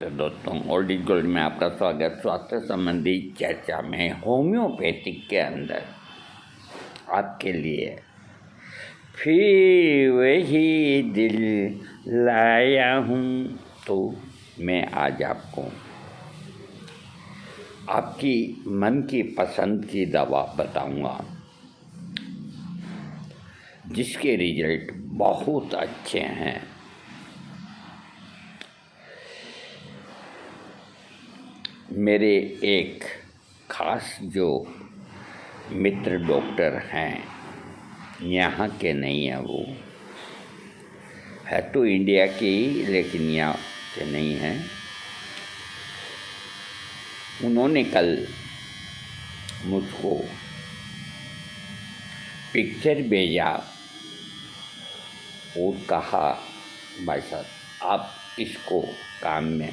तो दोस्तों, old is gold में आपका स्वागत। स्वास्थ्य संबंधी चर्चा में होम्योपैथिक के अंदर आपके लिए फिर वही दिल लाया हूँ। तो मैं आज आपको आपकी मन की पसंद की दवा बताऊंगा, जिसके रिजल्ट बहुत अच्छे हैं। मेरे एक खास जो मित्र डॉक्टर हैं, यहाँ के नहीं हैं, वो है तो इंडिया के ही, लेकिन यहाँ के नहीं हैं। उन्होंने कल मुझको पिक्चर भेजा और कहा, भाई साहब आप इसको काम में,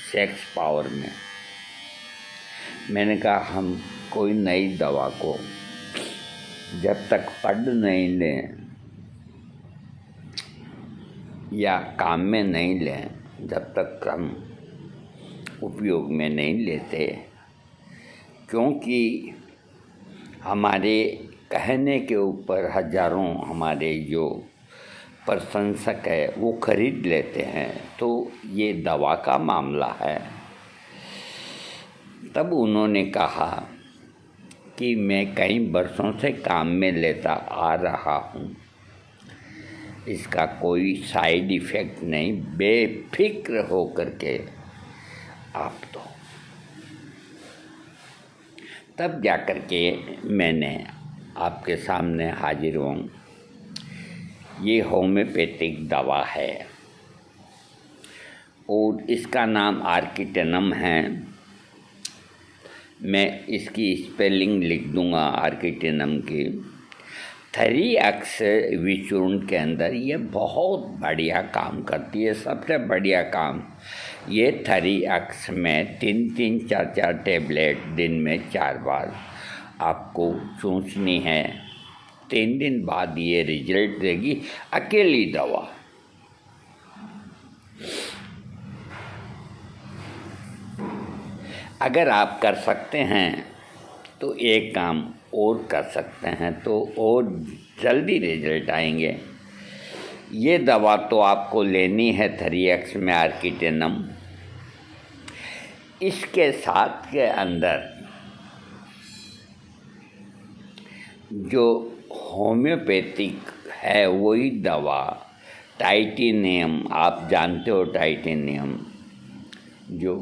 सेक्स पावर में। मैंने कहा हम कोई नई दवा को जब तक पढ़ नहीं लें या काम में नहीं लें, जब तक हम उपयोग में नहीं लेते, क्योंकि हमारे कहने के ऊपर हजारों हमारे जो प्रशंसक है वो खरीद लेते हैं। तो ये दवा का मामला है। तब उन्होंने कहा कि मैं कई वर्षों से काम में लेता आ रहा हूँ, इसका कोई साइड इफ़ेक्ट नहीं, बेफिक्र हो करके आप दो। तब जा कर के मैंने आपके सामने हाजिर हूँ। ये होम्योपैथिक दवा है और इसका नाम आर्किटेनम है। मैं इसकी स्पेलिंग लिख दूंगा आर्किटेनम की। थरीएक्स विचूर्ण के अंदर ये बहुत बढ़िया काम करती है। सबसे बढ़िया काम ये थरीएक्स में 3-3, 4-4 टैबलेट दिन में 4 बार आपको चूसनी है। 3 दिन बाद ये रिजल्ट देगी, अकेली दवा। अगर आप कर सकते हैं तो एक काम और कर सकते हैं, तो और जल्दी रिजल्ट आएंगे। ये दवा तो आपको लेनी है थरीएक्स में आर्किटेनम। इसके साथ के अंदर जो होम्योपैथिक है वही दवा टाइटेनियम, आप जानते हो टाइटेनियम, जो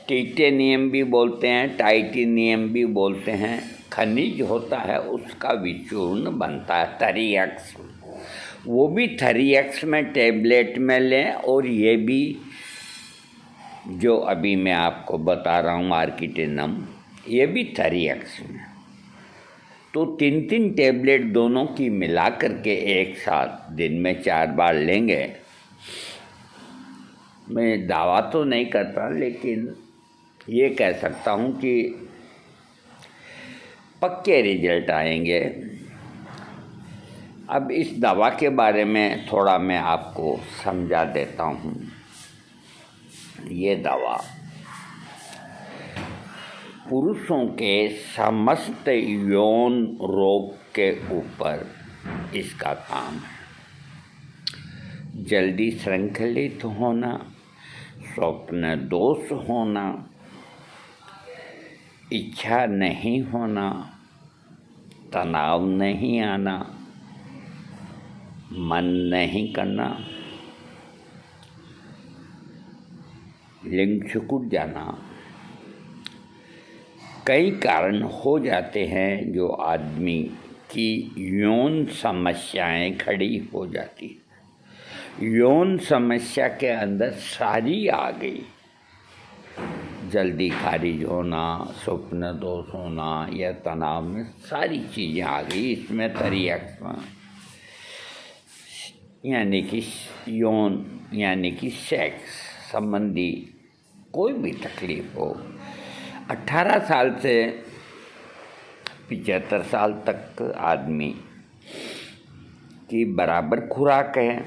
टाइटेनियम भी बोलते हैं, टाइटेनियम भी बोलते हैं, खनिज होता है, उसका विचूर्ण बनता है थरीएक्स। वो भी थरीएक्स में टैबलेट में लें, और ये भी जो अभी मैं आपको बता रहा हूँ आर्किटेनम, ये भी थरीएक्स में। तो 3-3 टैबलेट दोनों की मिला करके एक साथ दिन में 4 बार लेंगे। मैं दावा तो नहीं करता, लेकिन ये कह सकता हूँ कि पक्के रिजल्ट आएंगे। अब इस दवा के बारे में थोड़ा मैं आपको समझा देता हूँ। ये दवा पुरुषों के समस्त यौन रोग के ऊपर इसका काम है। जल्दी श्रृंखलित होना, स्वप्न दोष होना, इच्छा नहीं होना, तनाव नहीं आना, मन नहीं करना, लिंग सिकुड़ जाना, कई कारण हो जाते हैं जो आदमी की यौन समस्याएं खड़ी हो जाती है। यौन समस्या के अंदर सारी आ गई, जल्दी खारिज होना, स्वप्न दोष होना या तनाव में सारी चीज़ें आ गई इसमें थरीएक्स में। यानी कि यौन यानी कि सेक्स संबंधी कोई भी तकलीफ हो, 18 साल से 75 साल तक आदमी की बराबर खुराक है,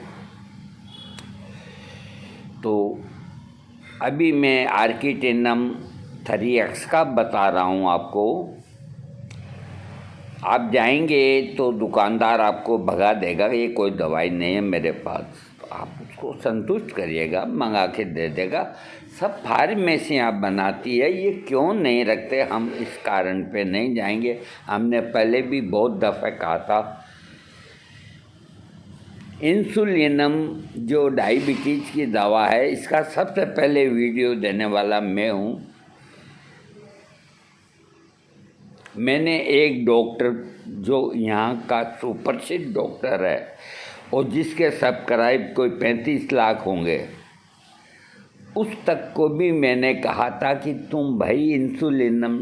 तो अभी मैं आर्किटेनम 3X का बता रहा हूँ आपको। आप जाएंगे तो दुकानदार आपको भगा देगा, ये कोई दवाई नहीं है मेरे पास। आप उसको संतुष्ट करिएगा, मंगा के दे देगा। सब फार्मेसियाँ बनाती है, ये क्यों नहीं रखते, हम इस कारण पे नहीं जाएंगे। हमने पहले भी बहुत दफ़ा कहा था। इंसुलिनम जो डायबिटीज़ की दवा है, इसका सबसे पहले वीडियो देने वाला मैं हूँ। मैंने एक डॉक्टर जो यहाँ का सुप्रसिद्ध डॉक्टर है और जिसके सब्सक्राइब कोई 35 लाख होंगे, उस तक को भी मैंने कहा था कि तुम भाई इंसुलिनम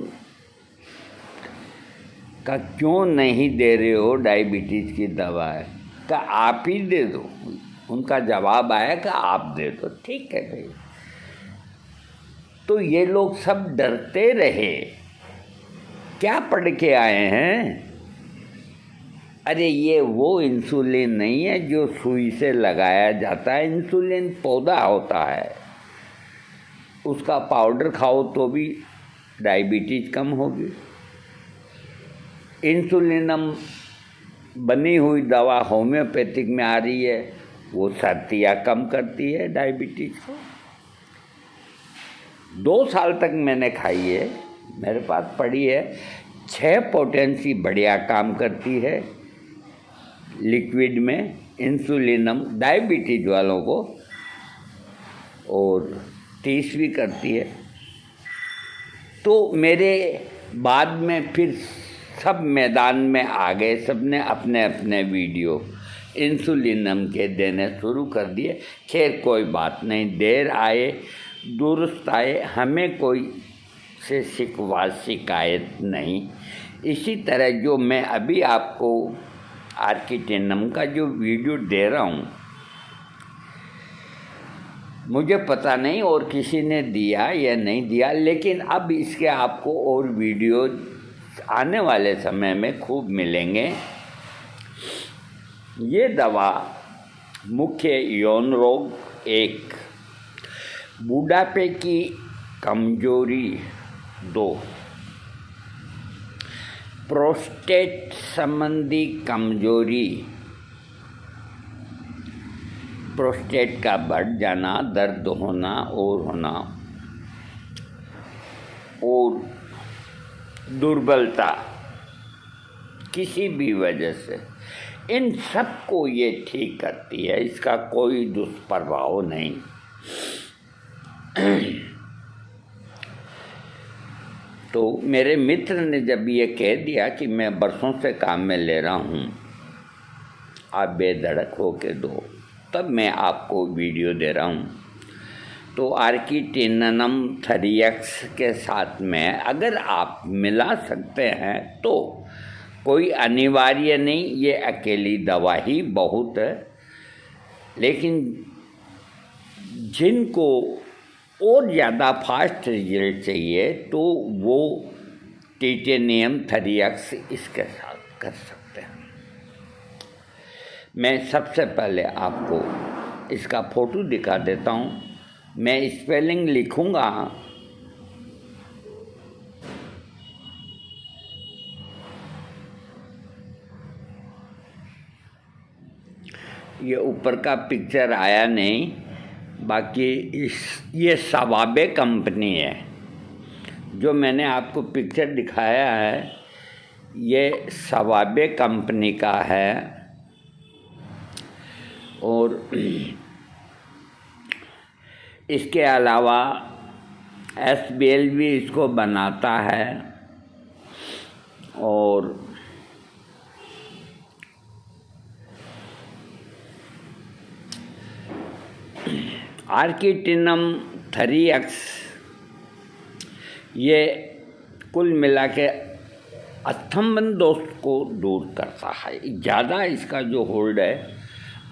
का क्यों नहीं दे रहे हो, डायबिटीज़ की दवा है, का आप ही दे दो। उनका जवाब आया कि आप दे दो। ठीक है भाई। तो ये लोग सब डरते रहे। क्या पढ़ के आए हैं? अरे ये वो इंसुलिन नहीं है जो सुई से लगाया जाता है। इंसुलिन पौधा होता है, उसका पाउडर खाओ तो भी डायबिटीज कम होगी। इंसुलिनम बनी हुई दवा होम्योपैथिक में आ रही है, वो सर्दियाँ कम करती है डायबिटीज को। 2 साल तक मैंने खाई है, मेरे पास पड़ी है। 6 पोटेंसी बढ़िया काम करती है लिक्विड में इंसुलिनम डायबिटीज वालों को, और 30 भी करती है। तो मेरे बाद में फिर सब मैदान में आ गए, सब ने अपने अपने वीडियो इंसुलिनम के देने शुरू कर दिए। खैर कोई बात नहीं, देर आए दुरुस्त आए, हमें कोई से शिकायत नहीं। इसी तरह जो मैं अभी आपको आर्किटेनम का जो वीडियो दे रहा हूँ, मुझे पता नहीं और किसी ने दिया या नहीं दिया, लेकिन अब इसके आपको और वीडियो आने वाले समय में खूब मिलेंगे। ये दवा मुख्य यौन रोग 1, बुढ़ापे की कमजोरी 2, प्रोस्टेट संबंधी कमजोरी, प्रोस्टेट का बढ़ जाना, दर्द होना और दुर्बलता किसी भी वजह से, इन सब को ये ठीक करती है। इसका कोई दुष्प्रभाव नहीं। तो मेरे मित्र ने जब ये कह दिया कि मैं बरसों से काम में ले रहा हूँ, आप बेधड़क होके दो, तब मैं आपको वीडियो दे रहा हूँ। तो आर्किटेनम 3X के साथ में अगर आप मिला सकते हैं तो कोई अनिवार्य नहीं, ये अकेली दवा ही बहुत है। लेकिन जिनको और ज़्यादा फास्ट रिजल्ट चाहिए तो वो टाइटेनियम 3X इसके साथ कर सकते हैं। मैं सबसे पहले आपको इसका फ़ोटो दिखा देता हूँ। मैं स्पेलिंग लिखूँगा, ये ऊपर का पिक्चर आया नहीं, बाकी ये सवाबे कंपनी है। जो मैंने आपको पिक्चर दिखाया है, ये सवाबे कंपनी का है। और इसके अलावा SBL भी इसको बनाता है। और आर्किटेनम 3X ये कुल मिला के स्तंभन दोष को दूर करता है। ज़्यादा इसका जो होल्ड है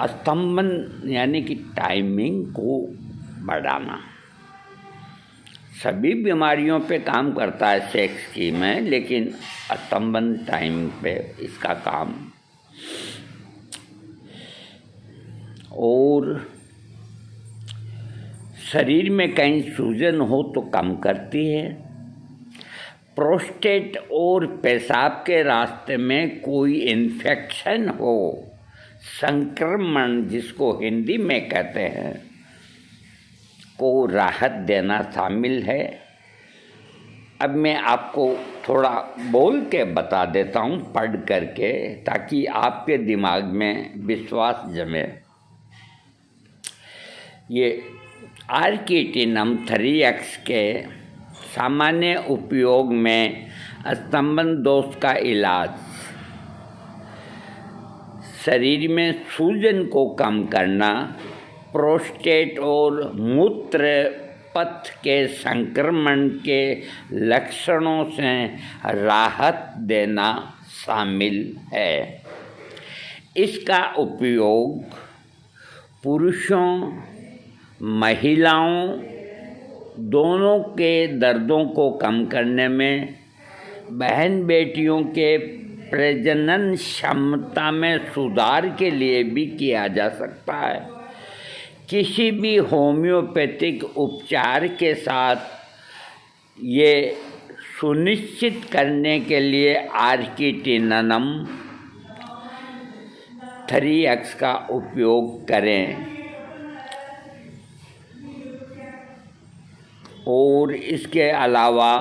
स्तंभन यानी कि टाइमिंग को बढ़ाना। सभी बीमारियों पे काम करता है सेक्स की में, लेकिन स्तंभन टाइम पे इसका काम। और शरीर में कहीं सूजन हो तो कम करती है। प्रोस्टेट और पेशाब के रास्ते में कोई इन्फेक्शन हो, संक्रमण जिसको हिंदी में कहते हैं, को राहत देना शामिल है। अब मैं आपको थोड़ा बोल के बता देता हूँ, पढ़ करके, ताकि आपके दिमाग में विश्वास जमे। ये आर्किटिनम 3X के सामान्य उपयोग में स्तंभन दोष का इलाज, शरीर में सूजन को कम करना, प्रोस्टेट और मूत्र पथ के संक्रमण के लक्षणों से राहत देना शामिल है। इसका उपयोग पुरुषों महिलाओं दोनों के दर्दों को कम करने में, बहन बेटियों के प्रजनन क्षमता में सुधार के लिए भी किया जा सकता है। किसी भी होम्योपैथिक उपचार के साथ ये सुनिश्चित करने के लिए आर्किटिनम 3X का उपयोग करें। और इसके अलावा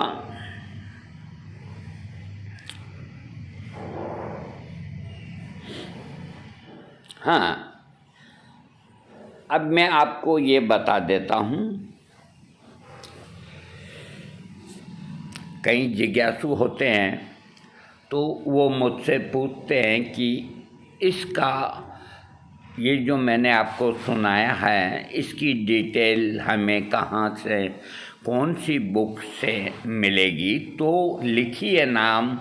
हाँ, अब मैं आपको ये बता देता हूँ, कई जिज्ञासु होते हैं तो वो मुझसे पूछते हैं कि इसका ये जो मैंने आपको सुनाया है, इसकी डिटेल हमें कहाँ से, कौन सी बुक से मिलेगी। तो लिखिए नाम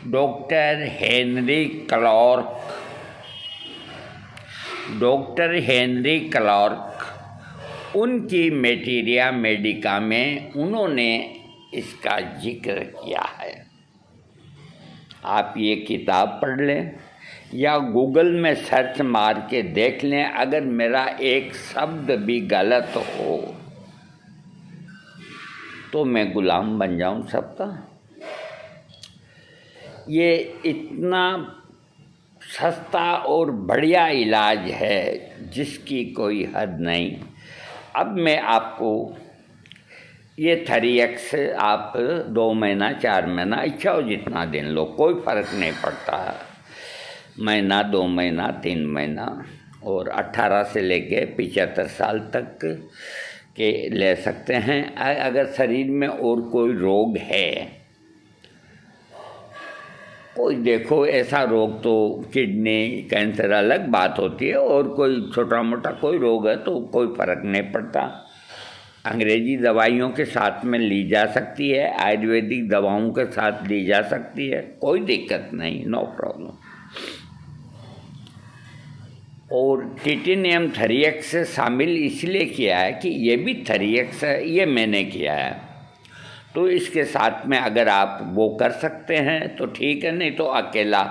doctor Henry Clarke. Doctor Henry Clarke, उनकी मेटेरिया मेडिका में उन्होंने इसका जिक्र किया है। आप ये किताब पढ़ लें या गूगल में सर्च मार के देख लें। अगर मेरा एक शब्द भी गलत हो तो मैं गुलाम बन जाऊं सबका। ये इतना सस्ता और बढ़िया इलाज है जिसकी कोई हद नहीं। अब मैं आपको ये 3X आप 2 महीना 4 महीना इच्छा हो जितना दिन लो, कोई फ़र्क नहीं पड़ता। महीना 2 महीना 3 महीना और 18 से लेके 75 साल तक के ले सकते हैं। अगर शरीर में और कोई रोग है, कोई देखो ऐसा रोग तो किडनी कैंसर अलग बात होती है, और कोई छोटा मोटा कोई रोग है तो कोई फ़र्क नहीं पड़ता। अंग्रेजी दवाइयों के साथ में ली जा सकती है, आयुर्वेदिक दवाओं के साथ ली जा सकती है, कोई दिक्कत नहीं, नो प्रॉब्लम। और टिटेनियम 3X शामिल इसलिए किया है कि ये भी 3X है, ये मैंने किया है। तो इसके साथ में अगर आप वो कर सकते हैं तो ठीक है, नहीं तो अकेला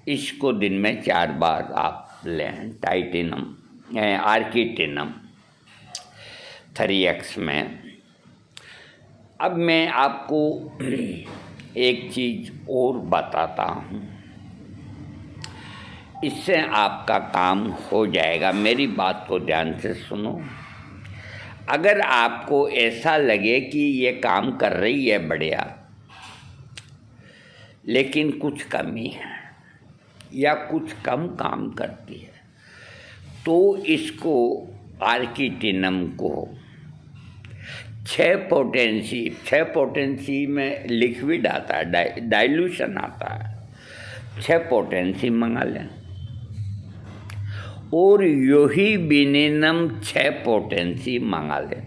इसको दिन में 4 बार आप लें, टाइटेनम आर्किटिनम 3X में। अब मैं आपको एक चीज़ और बताता हूँ, इससे आपका काम हो जाएगा। मेरी बात को ध्यान से सुनो। अगर आपको ऐसा लगे कि ये काम कर रही है बढ़िया, लेकिन कुछ कमी है या कुछ कम काम करती है, तो इसको आर्किटिनम को 6 पोटेंसी में लिक्विड आता है, डाइल्यूशन आता है, 6 पोटेंसी मंगा लें। और योहिबिनिनम 6 पोटेंसी मंगा लें।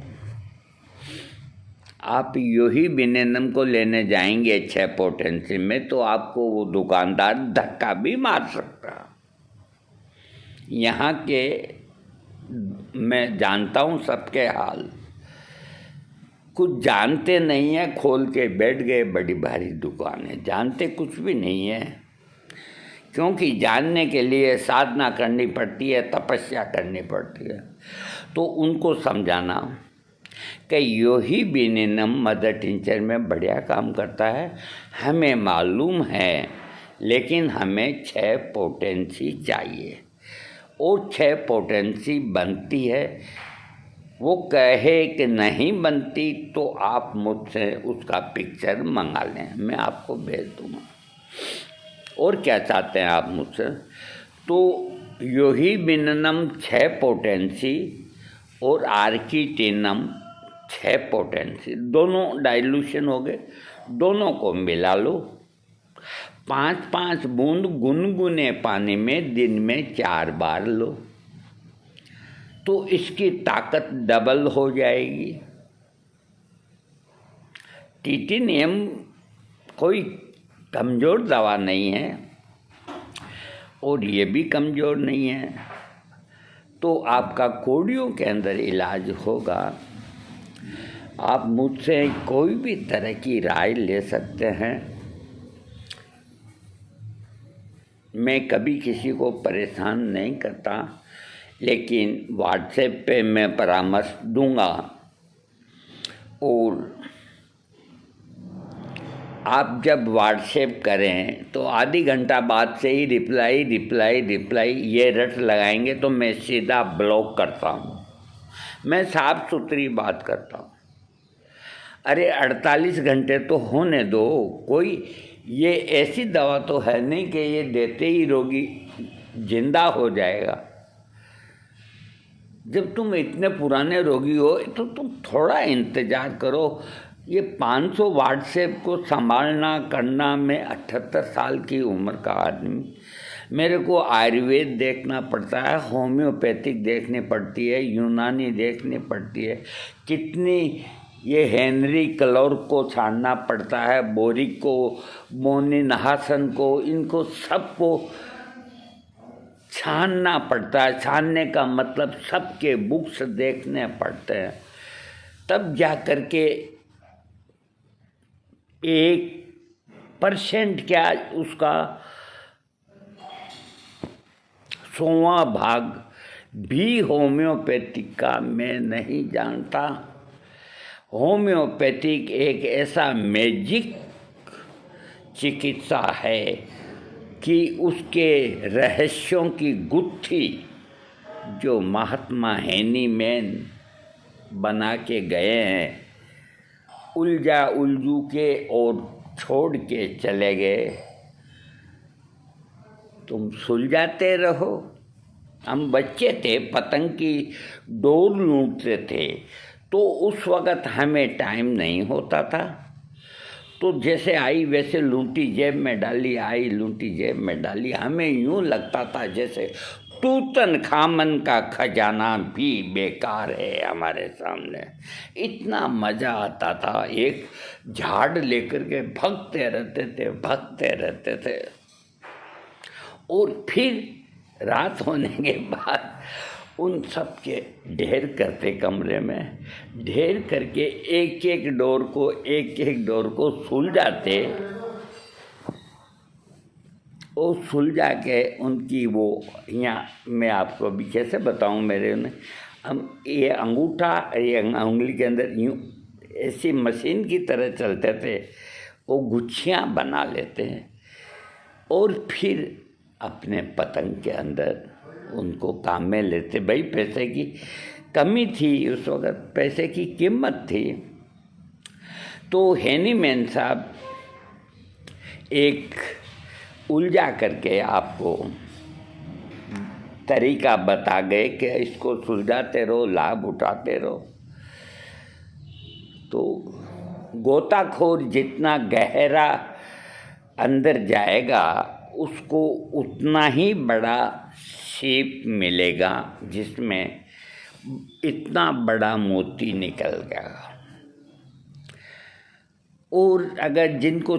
आप योहिबिनिनम को लेने जाएंगे 6 पोटेंसी में तो आपको वो दुकानदार धक्का भी मार सकता। यहाँ के मैं जानता हूँ सबके हाल, कुछ जानते नहीं है, खोल के बैठ गए बड़ी भारी दुकानें, जानते कुछ भी नहीं है। क्योंकि जानने के लिए साधना करनी पड़ती है, तपस्या करनी पड़ती है। तो उनको समझाना कि योही बिनिनम मदर टिंचर में बढ़िया काम करता है, हमें मालूम है, लेकिन हमें 6 पोटेंसी चाहिए और 6 पोटेंसी बनती है। वो कहे कि नहीं बनती तो आप मुझसे उसका पिक्चर मंगा लें, मैं आपको भेज दूँगा। और क्या चाहते हैं आप मुझसे? तो योही बिनिनम 6 पोटेंसी और आर्किटिनम 6 पोटेंसी, दोनों डाइल्यूशन हो गए, दोनों को मिला लो। 5-5 बूंद गुनगुने पानी में दिन में 4 बार लो, तो इसकी ताकत डबल हो जाएगी। टिटिनियम कोई कमज़ोर दवा नहीं है और ये भी कमज़ोर नहीं है, तो आपका कोड़ियों के अंदर इलाज होगा। आप मुझसे कोई भी तरह की राय ले सकते हैं, मैं कभी किसी को परेशान नहीं करता, लेकिन व्हाट्सएप पे मैं परामर्श दूंगा और आप जब व्हाट्सएप करें तो आधी घंटा बाद से ही रिप्लाई ये रट लगाएंगे तो मैं सीधा ब्लॉक करता हूँ। मैं साफ सुथरी बात करता हूँ। अरे 48 घंटे तो होने दो, कोई ये ऐसी दवा तो है नहीं कि ये देते ही रोगी जिंदा हो जाएगा। जब तुम इतने पुराने रोगी हो तो तुम थोड़ा इंतज़ार करो। ये 500 व्हाट्सएप को संभालना करना, मैं 78 साल की उम्र का आदमी, मेरे को आयुर्वेद देखना पड़ता है, होम्योपैथिक देखनी पड़ती है, यूनानी देखनी पड़ती है, कितनी ये हेनरी क्लॉर को छानना पड़ता है, बोरिक को, मोनिनहासन को, इनको सबको छानना पड़ता है। छानने का मतलब सबके बुक्स देखने पड़ते हैं, तब जा कर के 1% क्या उसका 100वां भाग भी होम्योपैथिक का मैं नहीं जानता। होम्योपैथिक एक ऐसा मैजिक चिकित्सा है कि उसके रहस्यों की गुत्थी जो महात्मा हेनी मैन बना के गए हैं, उलझा उलझू के और छोड़ के चले गए। तुम सुलझाते रहो। हम बच्चे थे, पतंग की डोर लूटते थे, तो उस वक़्त हमें टाइम नहीं होता था, तो जैसे आई वैसे लूटी जेब में डाली, आई लूटी जेब में डाली। हमें यूँ लगता था जैसे तूतनखामन का खजाना भी बेकार है हमारे सामने। इतना मज़ा आता था, एक झाड़ लेकर के भागते रहते थे। और फिर रात होने के बाद उन सब के ढेर करते, कमरे में ढेर करके एक एक डोर को सुलझाते और सुलझा के उनकी वो, यहाँ मैं आपको अभी कैसे बताऊँ, मेरे ने हम ये अंगूठा, ये उंगली के अंदर यूँ ऐसी मशीन की तरह चलते थे, वो गुच्छियाँ बना लेते हैं और फिर अपने पतंग के अंदर उनको काम में लेते। भाई पैसे की कमी थी उस वक़्त, पैसे की कीमत थी। तो हेनी मैन साहब एक उलझा करके आपको तरीका बता गए कि इसको सुलझाते रहो, लाभ उठाते रहो। तो गोताखोर जितना गहरा अंदर जाएगा उसको उतना ही बड़ा शेप मिलेगा, जिसमें इतना बड़ा मोती निकल गया। और अगर जिनको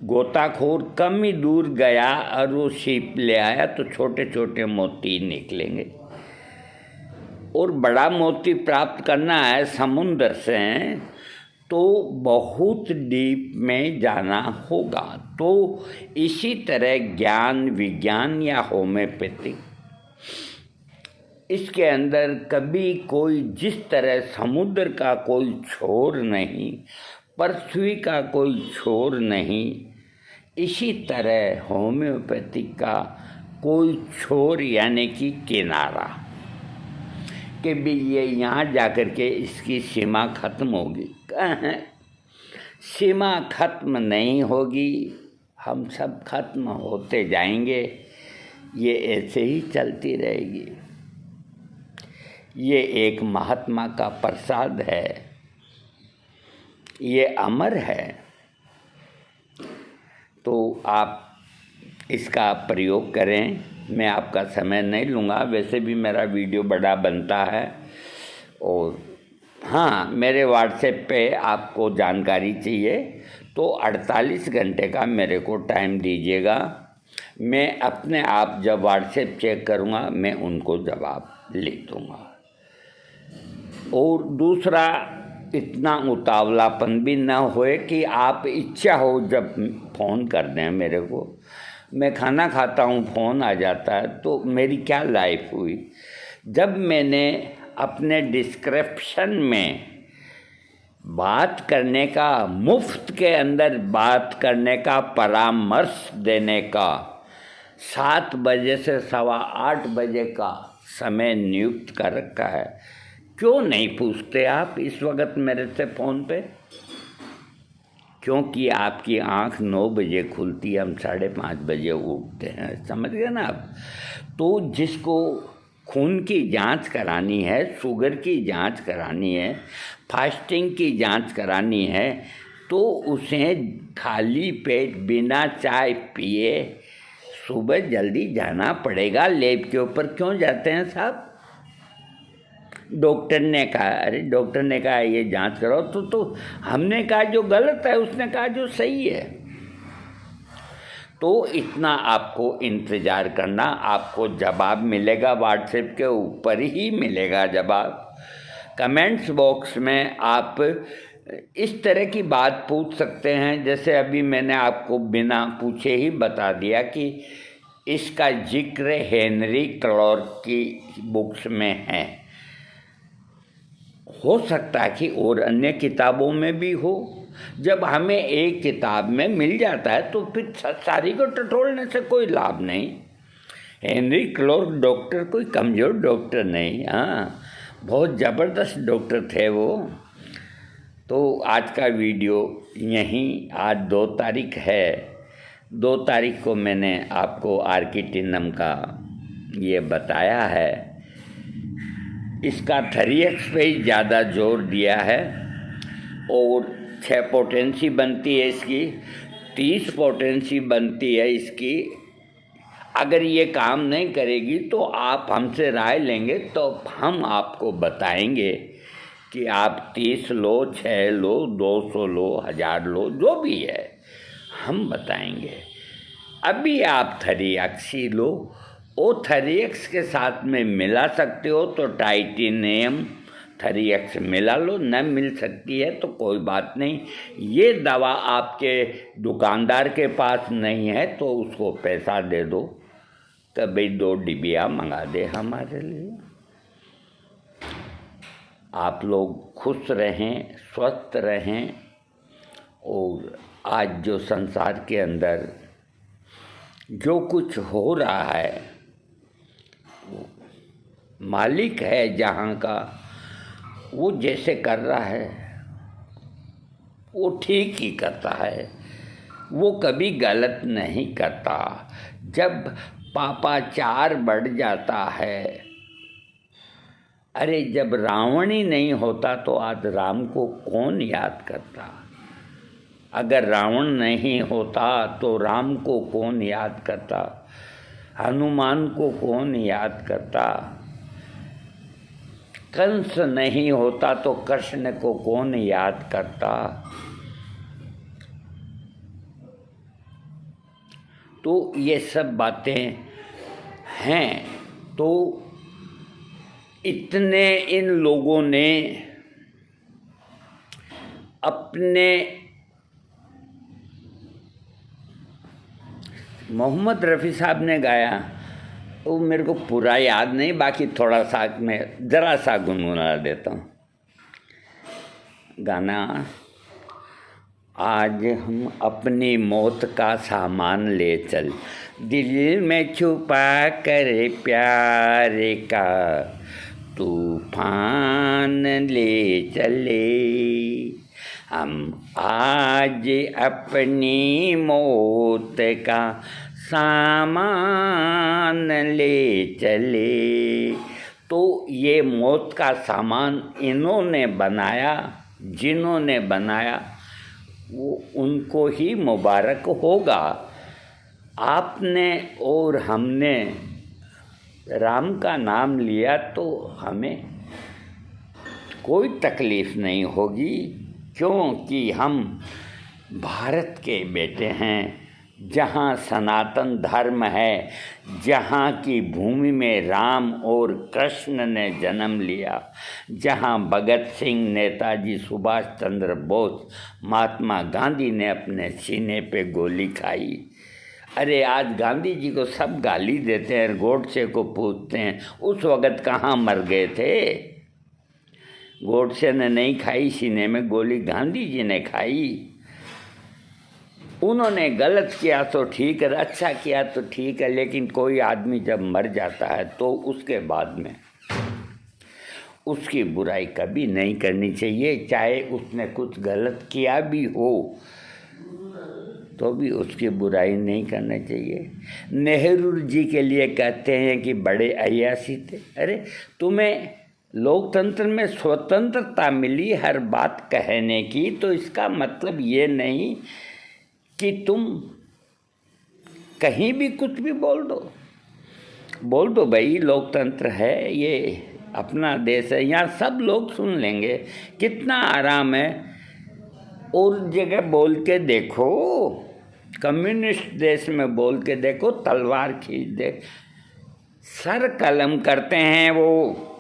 गोताखोर कम ही दूर गया और वो शेप ले आया तो छोटे छोटे मोती निकलेंगे। और बड़ा मोती प्राप्त करना है समुद्र से तो बहुत डीप में जाना होगा। तो इसी तरह ज्ञान विज्ञान या होम्योपैथिक इसके अंदर कभी कोई जिस तरह समुद्र का कोई छोर नहीं, पृथ्वी का कोई छोर नहीं, इसी तरह होम्योपैथिक का कोई छोर यानी कि किनारा कि भी ये यहाँ जाकर के इसकी सीमा ख़त्म होगी। सीमा ख़त्म नहीं होगी, हम सब खत्म होते जाएंगे, ये ऐसे ही चलती रहेगी। ये एक महात्मा का प्रसाद है, ये अमर है। तो आप इसका प्रयोग करें। मैं आपका समय नहीं लूँगा, वैसे भी मेरा वीडियो बड़ा बनता है। और हाँ, मेरे व्हाट्सएप पे आपको जानकारी चाहिए तो 48 घंटे का मेरे को टाइम दीजिएगा। मैं अपने आप जब व्हाट्सएप चेक करूँगा मैं उनको जवाब लिख दूँगा। और दूसरा, इतना उतावलापन भी ना होए कि आप इच्छा हो जब फ़ोन कर दें मेरे को। मैं खाना खाता हूँ, फ़ोन आ जाता है, तो मेरी क्या लाइफ हुई। जब मैंने अपने डिस्क्रिप्शन में बात करने का, मुफ्त के अंदर बात करने का परामर्श देने का 7 बजे से 8:15 बजे का समय नियुक्त कर रखा है, क्यों नहीं पूछते आप इस वक्त मेरे से फ़ोन पे? क्योंकि आपकी आँख 9 बजे खुलती है, हम 5:30 बजे उठते हैं, समझ गए ना आप। तो जिसको खून की जांच करानी है, शुगर की जांच करानी है, फास्टिंग की जांच करानी है, तो उसे खाली पेट बिना चाय पिए सुबह जल्दी जाना पड़ेगा। लैब के ऊपर क्यों जाते हैं साहब? डॉक्टर ने कहा, अरे डॉक्टर ने कहा ये जांच करो, तो हमने कहा जो गलत है, उसने कहा जो सही है। तो इतना आपको इंतज़ार करना, आपको जवाब मिलेगा, व्हाट्सएप के ऊपर ही मिलेगा जवाब। कमेंट्स बॉक्स में आप इस तरह की बात पूछ सकते हैं, जैसे अभी मैंने आपको बिना पूछे ही बता दिया कि इसका जिक्र हेनरी क्लार्क की बुक्स में है। हो सकता है कि और अन्य किताबों में भी हो। जब हमें एक किताब में मिल जाता है तो फिर सारी को टटोलने से कोई लाभ नहीं। हेनरी क्लार्क डॉक्टर कोई कमज़ोर डॉक्टर नहीं, हाँ बहुत ज़बरदस्त डॉक्टर थे वो। तो आज का वीडियो यहीं, आज 2 तारीख है, 2 तारीख को मैंने आपको आर्किटिनम का ये बताया है। इसका 3x पे ही ज़्यादा जोर दिया है और 6 पोटेंसी बनती है इसकी, 30 पोटेंसी बनती है इसकी। अगर ये काम नहीं करेगी तो आप हमसे राय लेंगे तो हम आपको बताएंगे कि आप 30 लो, 6 लो, 200 लो, 1000 लो, जो भी है हम बताएंगे। अभी आप 3x ही लो, वो 3x के साथ में मिला सकते हो तो टाइटेनियम 3x मिला लो, न मिल सकती है तो कोई बात नहीं। ये दवा आपके दुकानदार के पास नहीं है तो उसको पैसा दे दो कि भाई 2 डिबिया मंगा दे हमारे लिए। आप लोग खुश रहें, स्वस्थ रहें। और आज जो संसार के अंदर जो कुछ हो रहा है, वो मालिक है जहाँ का, वो जैसे कर रहा है वो ठीक ही करता है, वो कभी गलत नहीं करता। जब पापाचार बढ़ जाता है, अरे जब रावण ही नहीं होता तो आज राम को कौन याद करता? अगर रावण नहीं होता तो राम को कौन याद करता? हनुमान को कौन याद करता? कंस नहीं होता तो कृष्ण को कौन याद करता? तो ये सब बातें हैं। तो इतने इन लोगों ने अपने, मोहम्मद रफ़ी साहब ने गाया, वो मेरे को पूरा याद नहीं, बाकी थोड़ा सा मैं ज़रा सा गुनगुना देता हूँ गाना। आज हम अपनी मौत का सामान ले चल, दिल में छुपा कर प्यार का तूफान ले चले। हम आज अपनी मौत का सामान ले चले। तो ये मौत का सामान इन्होंने बनाया, जिन्होंने बनाया वो उनको ही मुबारक होगा। आपने और हमने राम का नाम लिया तो हमें कोई तकलीफ़ नहीं होगी, क्योंकि हम भारत के बेटे हैं, जहाँ सनातन धर्म है, जहाँ की भूमि में राम और कृष्ण ने जन्म लिया, जहाँ भगत सिंह, नेताजी सुभाष चंद्र बोस, महात्मा गांधी ने अपने सीने पे गोली खाई। अरे आज गांधी जी को सब गाली देते हैं, गोडसे को पूछते हैं उस वक़्त कहाँ मर गए थे। गोडसे ने नहीं खाई सीने में गोली, गांधी जी ने खाई। उन्होंने गलत किया तो ठीक है, अच्छा किया तो ठीक है, लेकिन कोई आदमी जब मर जाता है तो उसके बाद में उसकी बुराई कभी नहीं करनी चाहिए। चाहे उसने कुछ गलत किया भी हो तो भी उसकी बुराई नहीं करना चाहिए। नेहरू जी के लिए कहते हैं कि बड़े अय्यासी थे। अरे तुम्हें लोकतंत्र में स्वतंत्रता मिली हर बात कहने की, तो इसका मतलब ये नहीं कि तुम कहीं भी कुछ भी बोल दो भाई, लोकतंत्र है, ये अपना देश है, यहाँ सब लोग सुन लेंगे, कितना आराम है। और जगह बोल के देखो, कम्युनिस्ट देश में बोल के देखो, तलवार खींच दे, सर कलम करते हैं वो।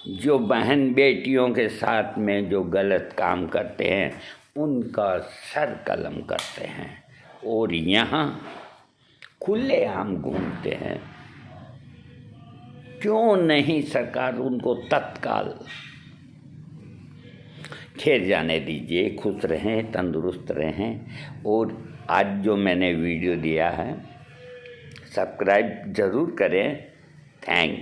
जो बहन बेटियों के साथ में जो गलत काम करते हैं उनका सर कलम करते हैं, और यहाँ खुलेआम घूमते हैं। क्यों नहीं सरकार उनको तत्काल, खैर जाने दीजिए, खुश रहें, तंदुरुस्त रहें। और आज जो मैंने वीडियो दिया है सब्सक्राइब ज़रूर करें। थैंक्स।